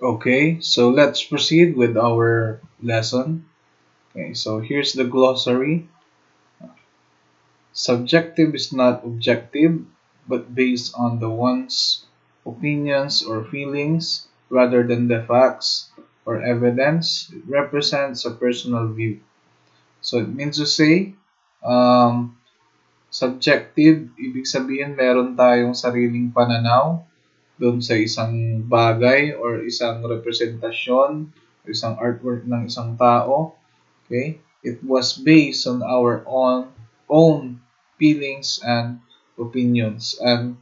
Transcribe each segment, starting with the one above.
Okay, so let's proceed with our lesson. Okay, so here's the glossary. Subjective is not objective, but based on the one's opinions or feelings rather than the facts or evidence. It represents a personal view. So it means to say, um, subjective, ibig sabihin meron tayong sariling pananaw doon sa isang bagay or isang representasyon o isang artwork ng isang tao. Okay? It was based on our own feelings and opinions and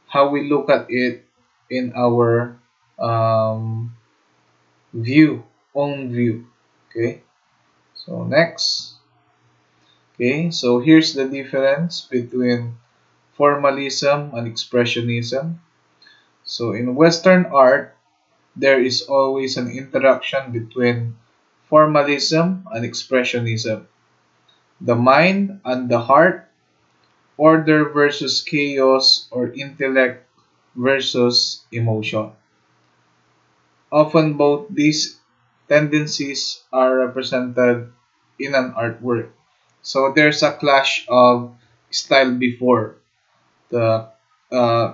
how we look at it in our um, own view. Okay? So next. Okay, so here's the difference between formalism and expressionism. So in Western art, there is always an interaction between formalism and expressionism. The mind and the heart, order versus chaos, or intellect versus emotion. Often both these tendencies are represented in an artwork. So there's a clash of style before. The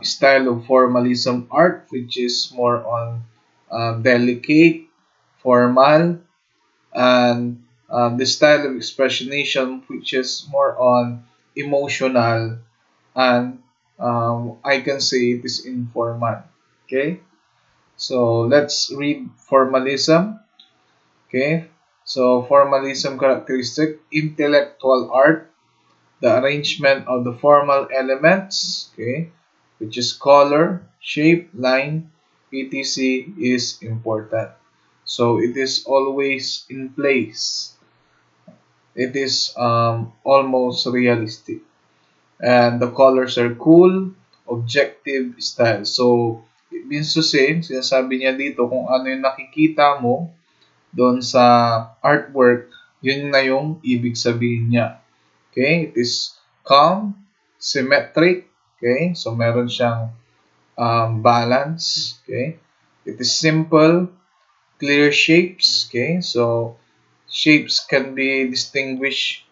style of formalism art, which is more on delicate, formal, and the style of expressionism, which is more on emotional, and I can say it is informal. Okay, so let's read formalism. Okay, so formalism characteristic: intellectual art, the arrangement of the formal elements, okay, which is color, shape, line, etc. is important. So it is always in place. It is almost realistic. And the colors are cool, objective style. So it means to say, sinasabi niya dito kung ano yung nakikita mo doon sa artwork, yun na yung ibig sabihin niya. Okay, it is calm, symmetric, okay, so meron siyang balance, okay. It is simple, clear shapes, okay, so shapes can be distinguished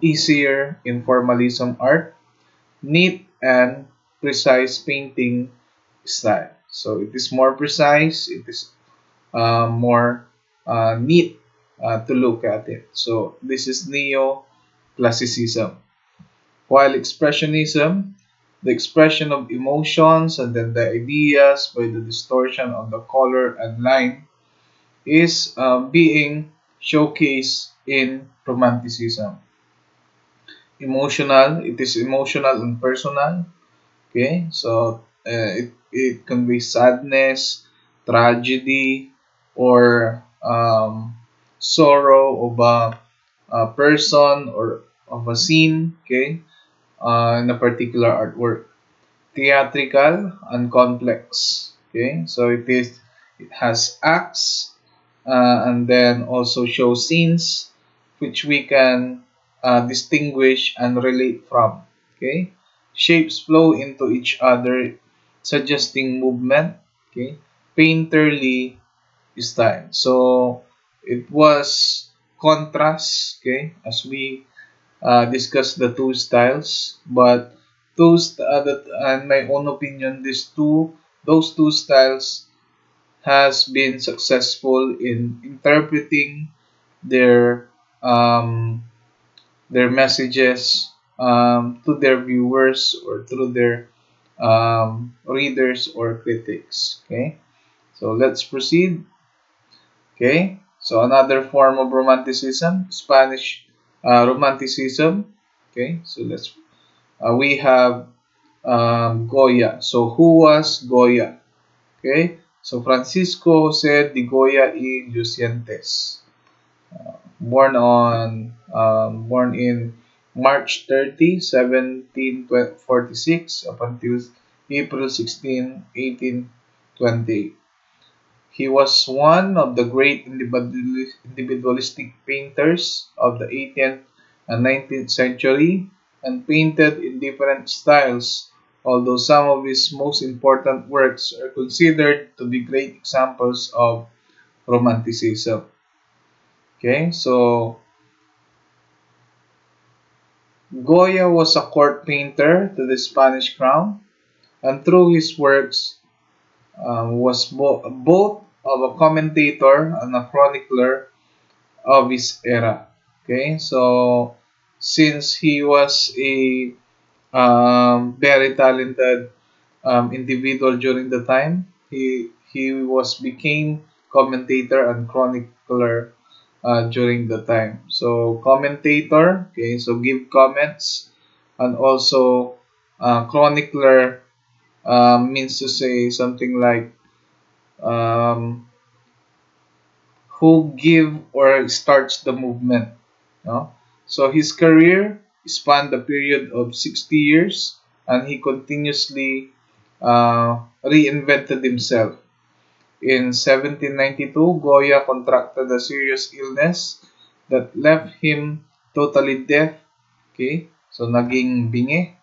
easier in formalism art, neat and precise painting style. So it is more precise, it is more neat to look at it. So this is neo-classicism. While expressionism, the expression of emotions and then the ideas by the distortion of the color and line is being showcased in romanticism. Emotional, it is emotional and personal. Okay, so it can be sadness, tragedy, or sorrow of a person or of a scene. Okay, in a particular artwork. Theatrical and complex. Okay, so it has acts and then also show scenes which we can distinguish and relate from. Okay, shapes flow into each other, suggesting movement. Okay, painterly style. So it was contrast. Okay, as we discuss the two styles, but in my own opinion, those two styles has been successful in interpreting their um, their messages to their viewers or through their readers or critics. Okay, so let's proceed. Okay, so another form of romanticism, Spanish romanticism. Okay, so let's we have Goya. So who was Goya? Okay, so Francisco Jose de Goya y Lucientes, born in March 30, 1746, up until April 16, 1828. He was one of the great individualistic painters of the 18th and 19th century and painted in different styles although some of his most important works are considered to be great examples of Romanticism. Okay, so Goya was a court painter to the Spanish crown, and through his works was both of a commentator and a chronicler of his era. Okay, so since he was a very talented individual during the time, he was became commentator and chronicler during the time. So commentator, okay, so give comments, and also chronicler means to say something like um, who give or starts the movement. No? So his career spanned a period of 60 years, and he continuously reinvented himself. In 1792, Goya contracted a serious illness that left him totally deaf. Okay, so naging bingi,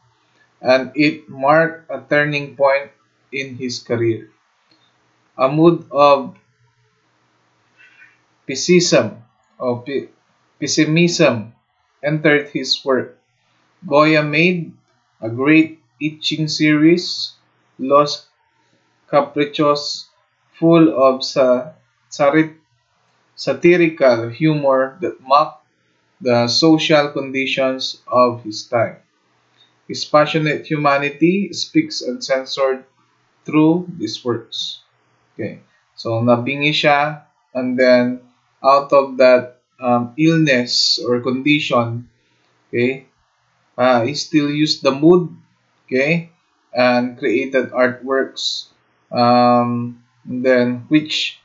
and it marked a turning point in his career. A mood of pessimism or pessimism entered his work. Goya made a great etching series, Los Caprichos, full of satirical humor that mocked the social conditions of his time. His passionate humanity speaks uncensored through these works. Okay. So nabingi siya, and then out of that illness or condition, okay, he still used the mood, okay, and created artworks, then which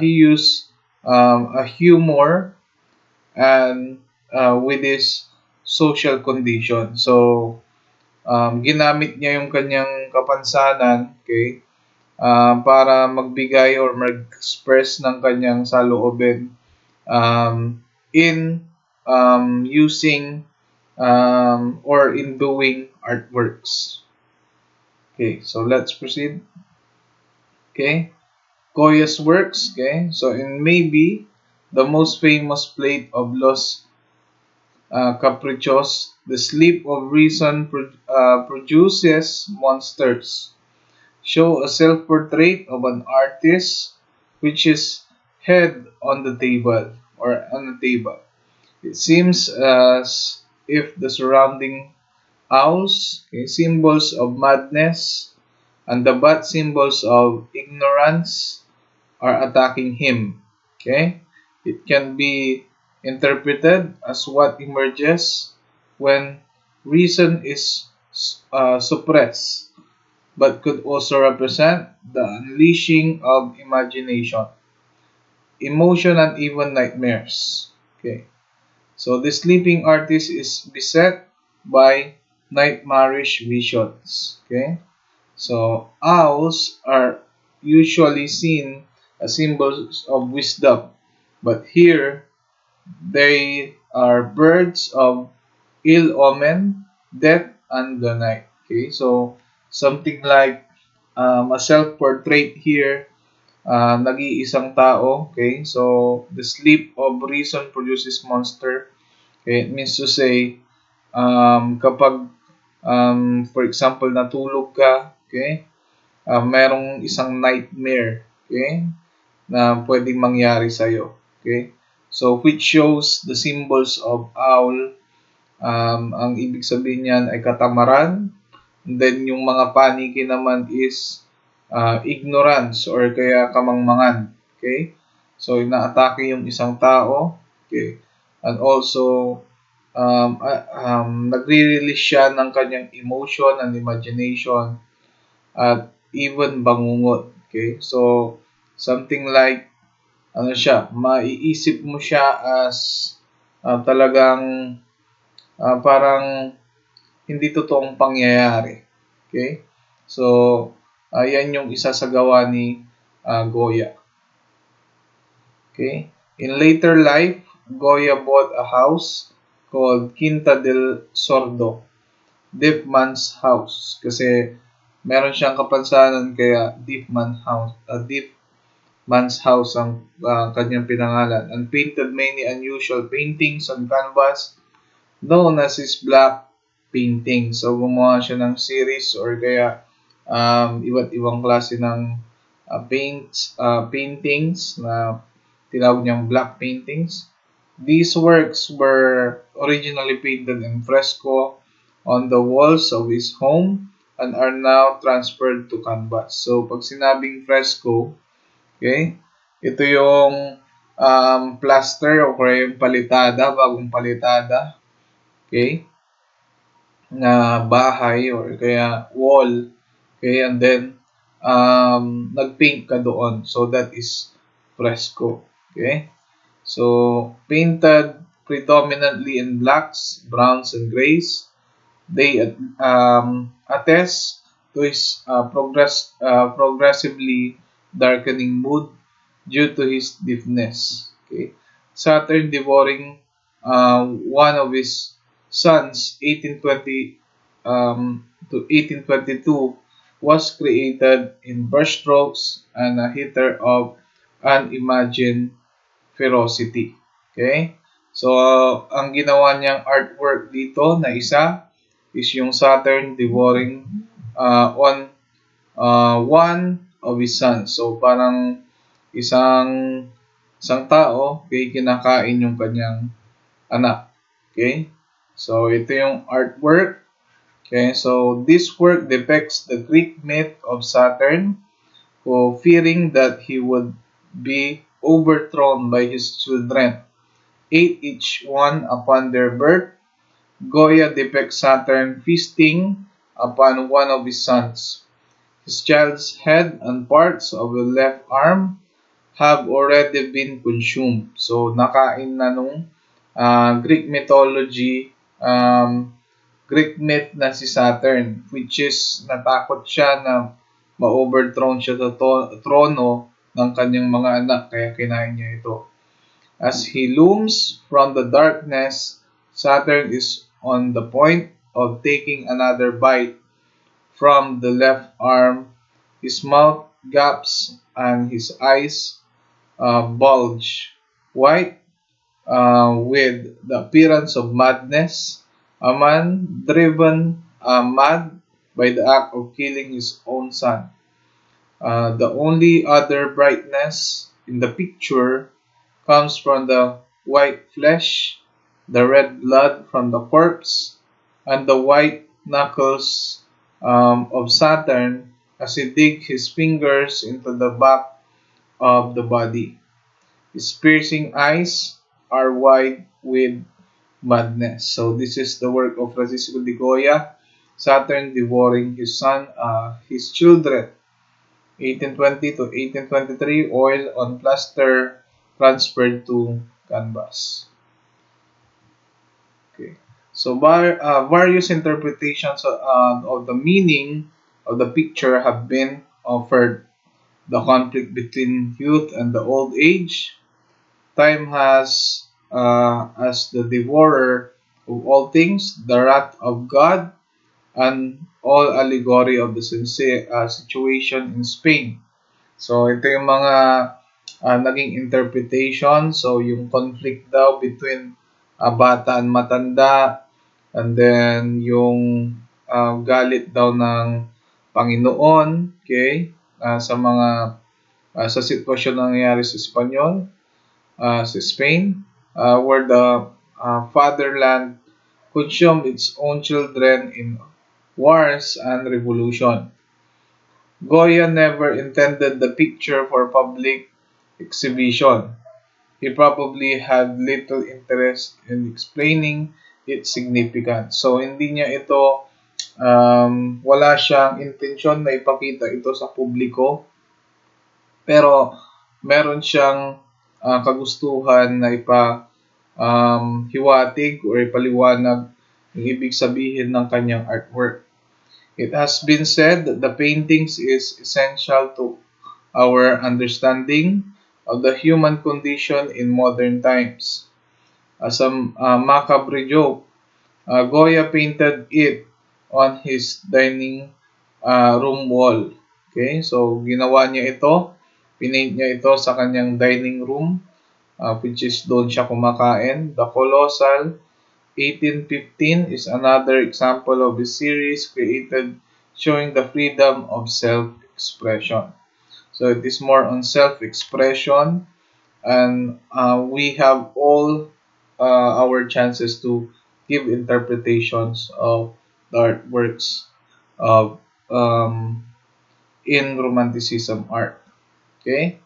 he used a humor and with his social condition. So ginamit niya yung kanyang kapansanan, okay, para magbigay or mag-express ng kanyang saloobin in using or in doing artworks. Okay, so let's proceed. Okay, Goya's works. Okay, so in maybe the most famous plate of Los Caprichos, the sleep of reason produces monsters. Show a self-portrait of an artist which is head on the table or on the table. It seems as if the surrounding owls, okay, symbols of madness, and the bat symbols of ignorance are attacking him. Okay? It can be interpreted as what emerges when reason is suppressed, but could also represent the unleashing of imagination, emotion, and even nightmares. Okay. So the sleeping artist is beset by nightmarish visions. Okay. So owls are usually seen as symbols of wisdom, but here they are birds of ill omen, death, and the night. Okay. So something like a self-portrait here, nag-iisang tao. Okay. So the sleep of reason produces monster. Okay, it means to say, kapag, for example, natulog ka, okay, merong isang nightmare, okay, na pwedeng mangyari sa'yo, okay. So, which shows the symbols of owl, ang ibig sabihin niyan ay katamaran, and then yung mga paniki naman is ignorance or kaya kamangmangan, okay. So, inaatake yung isang tao, okay, and also nagre-release siya ng kanyang emotion and imagination at even bangungot. Okay? So, something like, ano siya, maiisip mo siya as talagang parang hindi totoong pangyayari. Okay? So, yan yung isa sa gawa ni Goya. Okay? In later life, Goya bought a house called Quinta del Sordo Deaf Man's House. Kasi meron siyang kapansanan kaya Deaf Man's House ang kanyang pinangalan. And painted many unusual paintings on canvas known as his black painting. So gumawa siya ng series or kaya iba't ibang klase ng paintings na tinawag niyang black paintings. These works were originally painted in fresco on the walls of his home and are now transferred to canvas. So, pag sinabing fresco, okay, ito yung plaster o kaya yung palitada, bagong palitada, okay, na bahay or kaya wall, okay, and then nag-paint ka doon. So, that is fresco, okay. So, painted predominantly in blacks, browns, and grays. They attest to his progressively darkening mood due to his deafness. Okay. Saturn devouring one of his sons, 1820 to 1822, was created in brushstrokes and a hitter of unimagined ferocity. Okay? So, ang ginawa niyang artwork dito na isa is yung Saturn devouring on one of his sons. So, parang isang isang tao, okay, kinakain yung kanyang anak. Okay? So, ito yung artwork. Okay? So, this work depicts the Greek myth of Saturn who, fearing that he would be overthrown by his children, ate each one upon their birth. Goya depicts Saturn feasting upon one of his sons. His child's head and parts of the left arm have already been consumed. So, nakain na nung Greek mythology, Greek myth na si Saturn, which is natakot siya na ma-overthrown siya sa trono ng kanyang mga anak, kaya kinain niya ito. As he looms from the darkness, Saturn is on the point of taking another bite from the left arm. His mouth gaps and his eyes bulge white with the appearance of madness. A man driven mad by the act of killing his own son. The only other brightness in the picture comes from the white flesh, the red blood from the corpse, and the white knuckles of Saturn as he digs his fingers into the back of the body. His piercing eyes are wide with madness. So this is the work of Francisco de Goya, Saturn devouring his children. 1820 to 1823, oil on plaster transferred to canvas. Okay. So various interpretations of the meaning of the picture have been offered. The conflict between youth and the old age. Time has as the devourer of all things, the wrath of God, and all allegory of the situation in Spain. So, ito yung mga naging interpretation. So, yung conflict daw between bata and matanda, and then yung galit daw ng Panginoon, okay, sa sitwasyon na nangyayari sa Espanyol, sa Spain, where the fatherland consumed its own children in wars and revolution. Goya never intended the picture for public exhibition. He probably had little interest in explaining its significance. So, hindi niya ito, wala siyang intensyon na ipakita ito sa publiko. Pero, meron siyang kagustuhan na hiwatig o ipaliwanag yung ibig sabihin ng kanyang artwork. It has been said that the paintings is essential to our understanding of the human condition in modern times. As a macabre joke, Goya painted it on his dining room wall. Okay, so ginawa niya ito, pinaint niya ito sa kanyang dining room, which is doon siya kumakain. The Colossal 1815 is another example of a series created showing the freedom of self-expression. So it is more on self-expression, and we have all our chances to give interpretations of the artworks of in Romanticism art. Okay,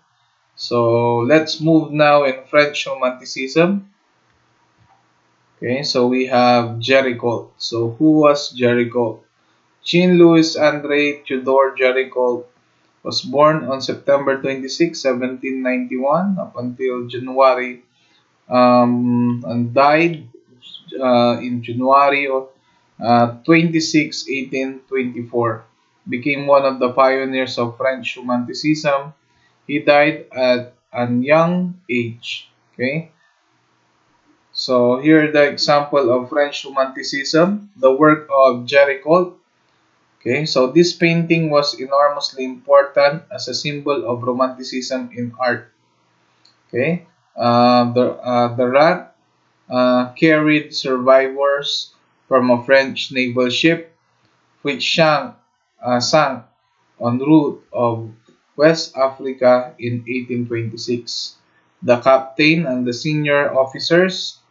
so let's move now in French Romanticism. Okay, so we have GERICAULT. So who was GERICAULT? Jean-Louis André Tudor GERICAULT was born on September 26, 1791 up until January and died in January 26, 1824. Became one of the pioneers of French Romanticism. He died at a young age. Okay, so here the example of French Romanticism, the work of GERICAULT. Okay, so this painting was enormously important as a symbol of Romanticism in art. Okay, the rat carried survivors from a French naval ship which sank en route of West Africa in 1826. The captain and the senior officers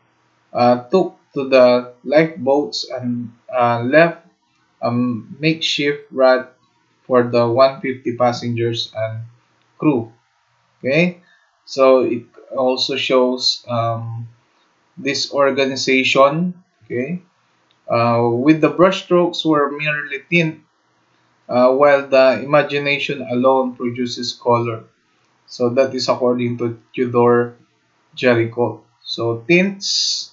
took to the lifeboats and left a makeshift rat for the 150 passengers and crew. Okay, so it also shows this organization. Okay, with the brushstrokes were merely tint, while the imagination alone produces color. So that is according to Tudor GERICAULT. So tints,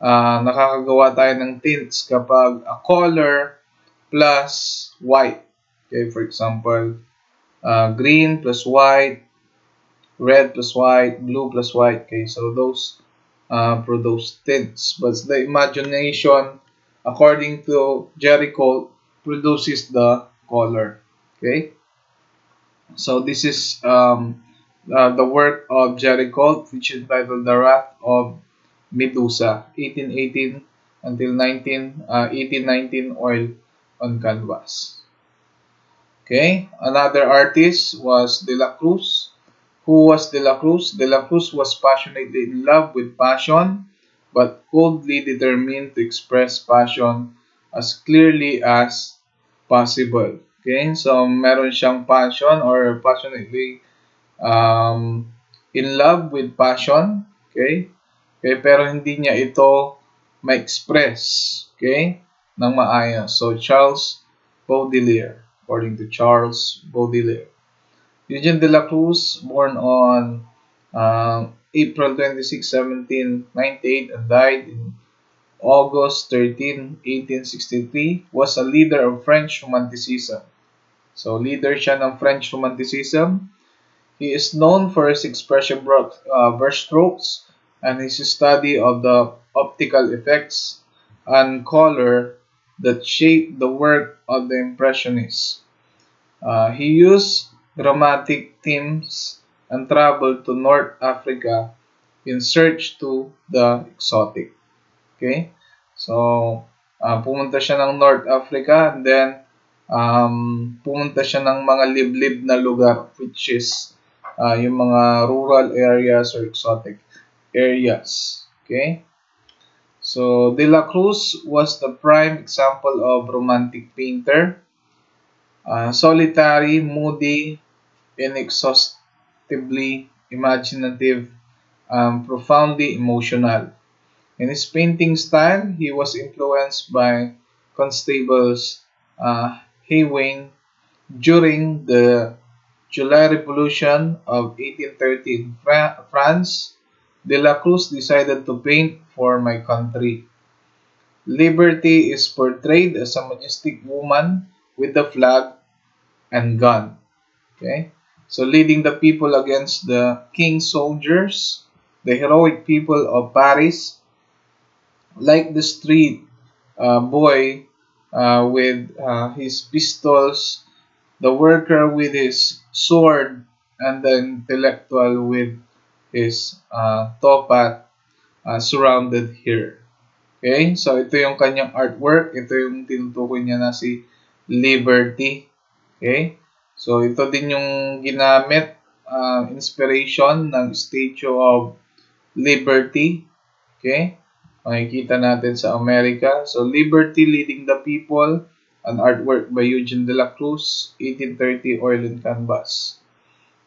nakakagawa tayo ng tints kapag a color plus white. Okay, for example, green plus white, red plus white, blue plus white. Okay, so those produce tints. But the imagination, according to GERICAULT, produces the color. Okay, so this is the work of GERICAULT, which is titled The Wrath of Medusa, 1818 until 1819, oil on canvas. Okay, another artist was DELACROIX. Who was DELACROIX? DELACROIX was passionately in love with passion, but coldly determined to express passion as clearly as possible. Okay, so meron siyang passion or passionately um, in love with passion. Okay, okay, pero hindi niya ito ma-express, okay, ng maayos. So, Charles Baudelaire, according to Charles Baudelaire. Eugene de la Cruz, born on April 26, 1798 and died in August 13, 1863, was a leader of French Romanticism. So, leader siya ng French Romanticism. He is known for his expression brushstrokes and his study of the optical effects and color that shaped the work of the Impressionists. He used dramatic themes and traveled to North Africa in search to the exotic. Okay? So, pumunta siya ng North Africa and then pumunta siya ng mga liblib na lugar, which is yung mga rural areas or exotic areas. Okay? So, De La Cruz was the prime example of romantic painter. Solitary, moody, inexhaustibly imaginative, profoundly emotional. In his painting style, he was influenced by Constable's Haywain. During the July Revolution of 1830 in France, De La Cruz decided to paint for my country. Liberty is portrayed as a majestic woman with the flag and gun. Okay? So leading the people against the king's soldiers, the heroic people of Paris, like the street boy with his pistols, the worker with his sword, and the intellectual with his topat surrounded here. Okay? So, ito yung kanyang artwork. Ito yung tinutukoy niya na si Liberty. Okay? So, ito din yung ginamit inspiration ng Statue of Liberty. Okay? Makikita natin sa Amerika. So, Liberty Leading the People, an artwork by Eugene DELACROIX, 1830 oil and canvas.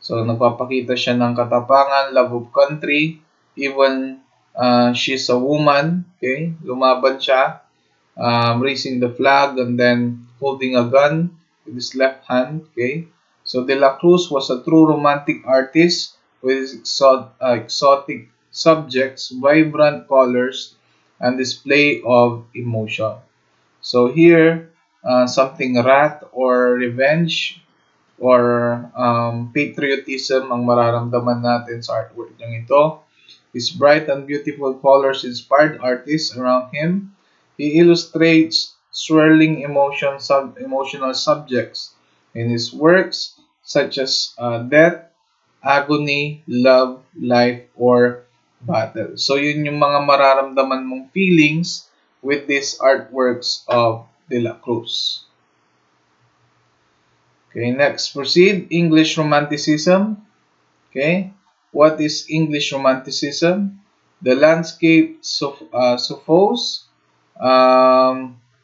So, nagpapakita siya ng katapangan, love of country, even she's a woman, okay? Lumaban siya, raising the flag and then holding a gun with his left hand, okay? So, DELACROIX was a true romantic artist with his exotic subjects, vibrant colors, and display of emotion. So, here, something wrath or revenge or patriotism ang mararamdaman natin sa artwork niyang ito. His bright and beautiful colors inspired artists around him. He illustrates swirling emotional subjects in his works such as death, agony, love, life, or battle. So yun yung mga mararamdaman mong feelings with these artworks of DELACROIX. Okay, next proceed. English Romanticism. Okay, what is English Romanticism? The landscape suffused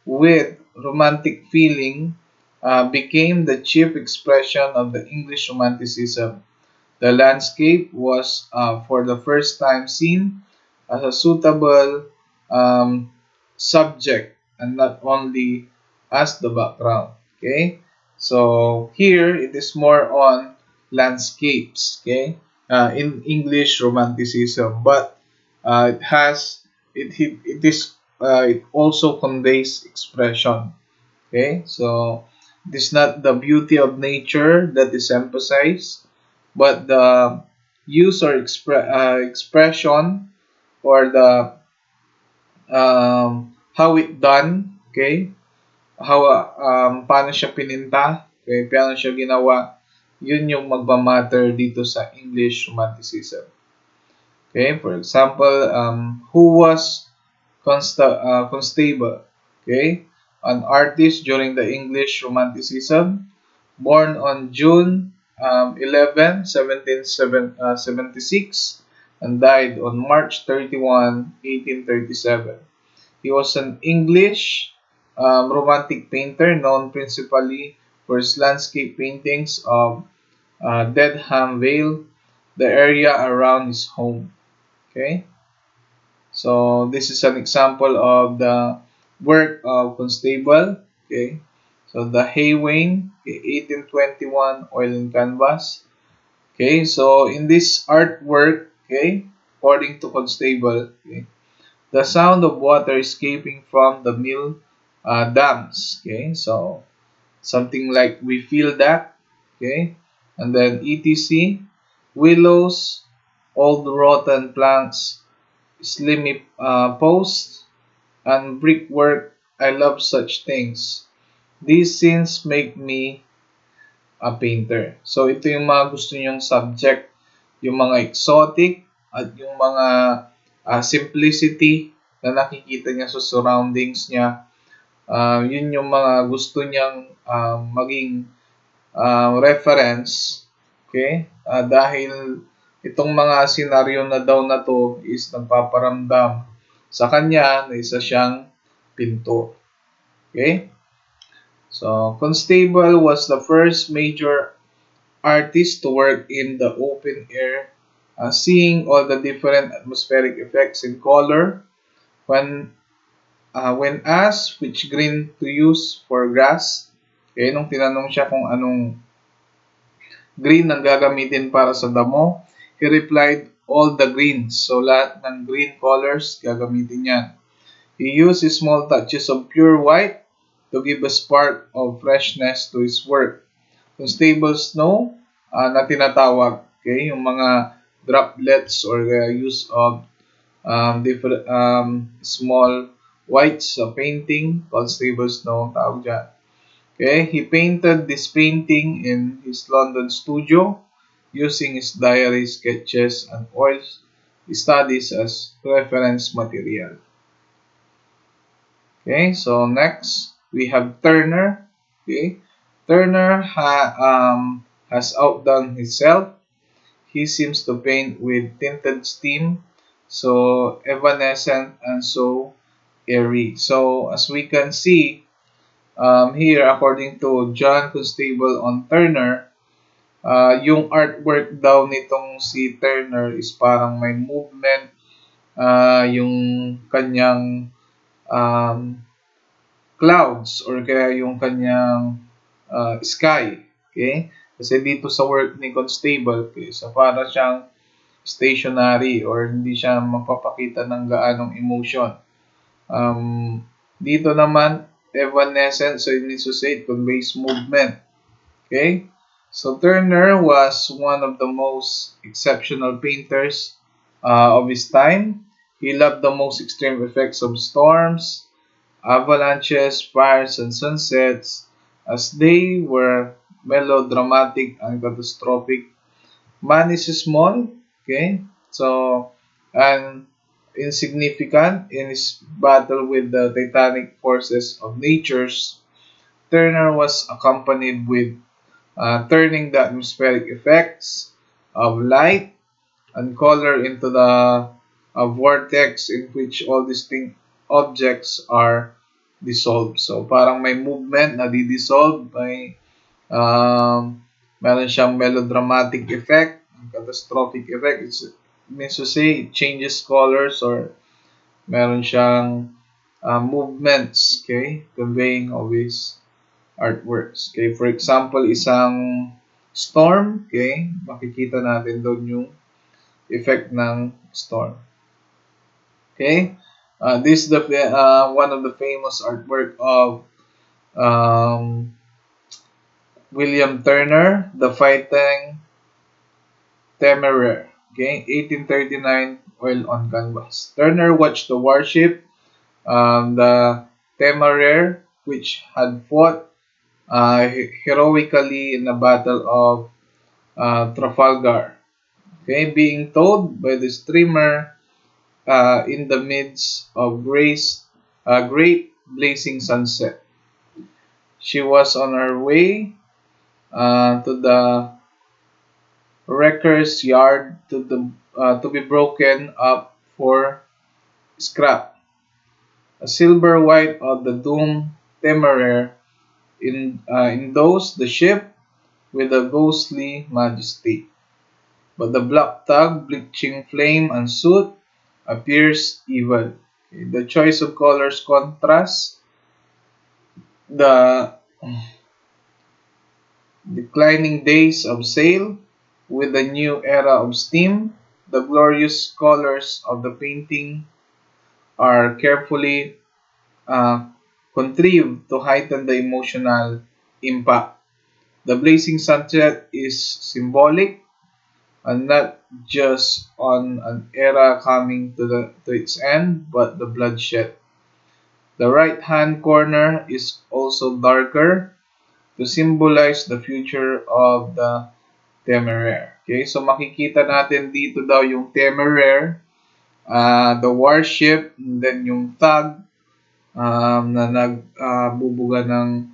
with romantic feeling became the chief expression of the English Romanticism. The landscape was for the first time seen as a suitable subject and not only as the background. Okay, so here it is more on landscapes. Okay, in English Romanticism, but it also conveys expression. Okay, so it is not the beauty of nature that is emphasized, but the use or expression or the how it done, okay, how paano siya pininta, okay, paano siya ginawa, yun yung magmamatter dito sa English Romanticism. Okay, for example, who was Constable? Okay, an artist during the English Romanticism, born on June 11, 1776, and died on March 31, 1837. He was an English romantic painter known principally for his landscape paintings of Dedham Vale, the area around his home. Okay, so this is an example of the work of Constable. Okay, so the Haywain, okay, 1821 oil and canvas. Okay, so in this artwork, okay, according to Constable, okay, the sound of water escaping from the mill dams. Okay, so something like we feel that. Okay, and then etc. Willows, old rotten planks, slimy posts, and brickwork. I love such things. These scenes make me a painter. So ito yung mga gusto niyong subject, yung mga exotic at yung mga simplicity na nakikita niya sa surroundings niya. Yun yung mga gusto niyang maging reference. Okay? Dahil itong mga senaryo na daw na to is nagpaparamdam sa kanya na isa siyang pintor. Okay? So, Constable was the first major artist to work in the open air, seeing all the different atmospheric effects in color. When asked which green to use for grass, okay, nung tinanong siya kung anong green ang gagamitin para sa damo, he replied, all the greens. So, lahat ng green colors, gagamitin niya. He used small touches of pure white to give a spark of freshness to his work. Constable snow na tinatawag, okay, yung mga droplets or use of different small White's painting, Constable Snow, tawag dyan. Okay, he painted this painting in his London studio using his diary sketches and oil studies as reference material. Okay, so next we have Turner. Okay, Turner has outdone himself. He seems to paint with tinted steam, so evanescent and so airy. So as we can see, here, according to John Constable on Turner, yung artwork daw nitong si Turner is parang may movement, yung kanyang um, clouds or kaya yung kanyang sky. Okay? Kasi dito sa work ni Constable, okay, so para siyang stationary or hindi siya mapapakita ng gaanong emotion. Dito naman, evanescent, so it means to say it conveys movement. Okay? So Turner was one of the most exceptional painters of his time. He loved the most extreme effects of storms, avalanches, fires, and sunsets, as they were melodramatic and catastrophic. Man is small, okay? So, and insignificant in his battle with the titanic forces of natures. Turner was accompanied with turning the atmospheric effects of light and color into the vortex in which all distinct objects are dissolved. So, parang may movement na di-dissolve, may meron siyang melodramatic effect, catastrophic effect. It means to say, it changes colors or meron siyang movements, okay, conveying of his artworks. Okay, for example, isang storm, okay, makikita natin doon yung effect ng storm. Okay, this is the one of the famous artwork of William Turner, The Fighting Temeraire. Okay, 1839, oil on canvas. Turner watched the warship, the Temeraire, which had fought heroically in the Battle of Trafalgar. Okay, being towed by the steamer in the midst of great blazing sunset. She was on her way to the wrecker's yard to be broken up for scrap. A silver white of the doomed Temeraire endows the ship with a ghostly majesty. But the black tug, bleaching flame and soot, appears evil. Okay, the choice of colors contrasts the declining days of sail with the new era of steam. The glorious colors of the painting are carefully contrived to heighten the emotional impact. The blazing sunset is symbolic and not just on an era coming to its end, but the bloodshed. The right-hand corner is also darker to symbolize the future of the Temeraire. Okay, so makikita natin dito daw yung Temeraire, the warship, and then yung tug na nagbubuga ng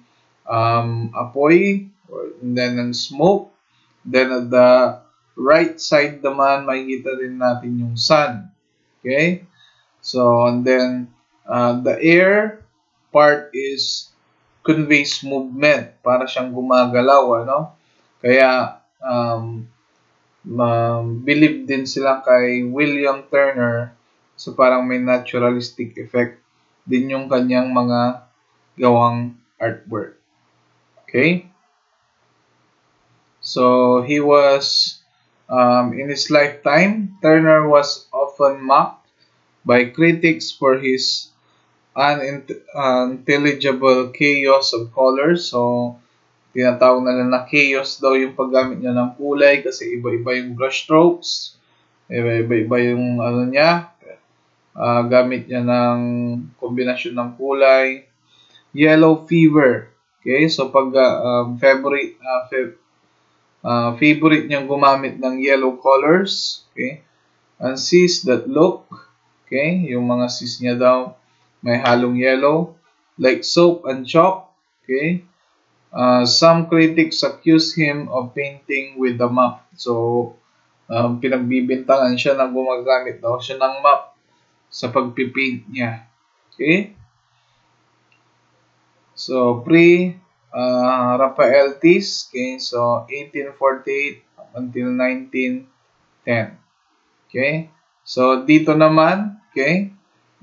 apoy, and then ng smoke. Then at the right side naman, makikita rin natin yung sun. Okay? So, and then the air part is conveys movement. Para siyang gumagalaw, ano? Kaya, believe din sila kay William Turner so parang may naturalistic effect din yung kanyang mga gawang artwork. Okay? So, he was, in his lifetime, Turner was often mocked by critics for his unintelligible chaos of colors. So, tinatawag na lang na chaos daw yung paggamit niya ng kulay kasi iba-iba yung brush strokes, iba-iba yung ano niya, Gamit niya ng kombinasyon ng kulay. Yellow fever. Okay, so pag favorite niyang gumamit ng yellow colors. Okay, and sis that look. Okay, yung mga sis niya daw may halong yellow. Like soap and chalk. Okay, some critics accuse him of painting with the map. So, pinagbibintangan siya na gumagamit daw siya ng map sa pagpipaint niya. Okay? So, pre-raphaelites. Okay? So, 1848 up until 1910. Okay? So, dito naman, okay,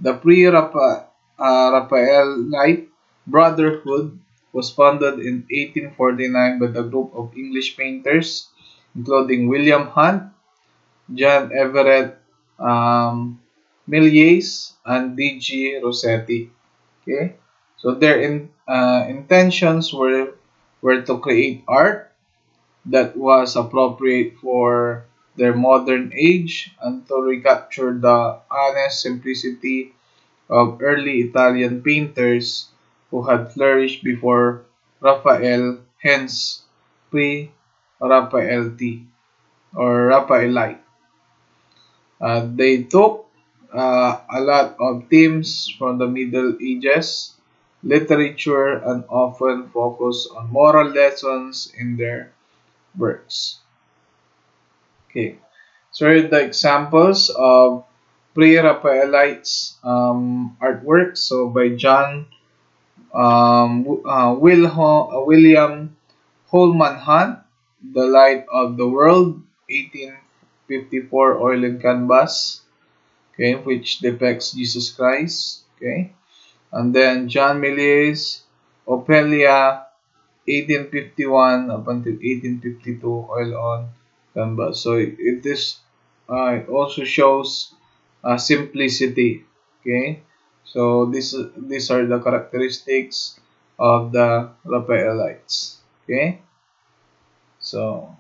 the pre-Raphaelite Brotherhood was founded in 1849 by the group of English painters, including William Hunt, John Everett Méliès, and D.G. Rossetti. Okay, so their intentions were to create art that was appropriate for their modern age and to recapture the honest simplicity of early Italian painters who had flourished before Raphael, hence pre-Raphaelite or Raphaelite. They took a lot of themes from the Middle Ages, literature, and often focused on moral lessons in their works. Okay, so here are the examples of pre-Raphaelites artworks. So by John William Holman Hunt, The Light of the World, 1854 oil and canvas, okay, which depicts Jesus Christ, okay. And then John Méliès, Ophelia, 1851 up until 1852 oil on canvas. So it also shows simplicity, okay. So these are the characteristics of the Raphaelites, okay. So